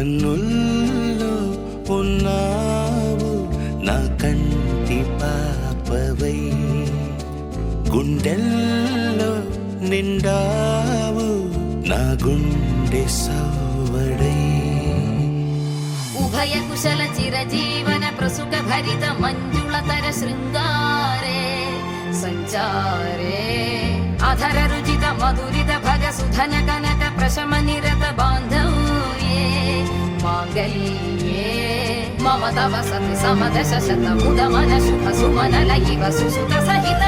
కన్నుల్లో ఉన్నావు నా కంటి పాపవై, గుండెల్లో నిండావు నా గుండె సవ్వడై. ఉభయ కుశల చిరజీవన ప్రసుక భరిత మంజుళతర శృంగారే సంచారే, అధర రుచిత మధురిత భగ సుధన కనక ప్రశమ నిరత బాంధవ్యే మాంగళ్యే మమ తవ సతి సమదశ శత ముదమన శుభ సుమనల ఇవ సుసుత సహిత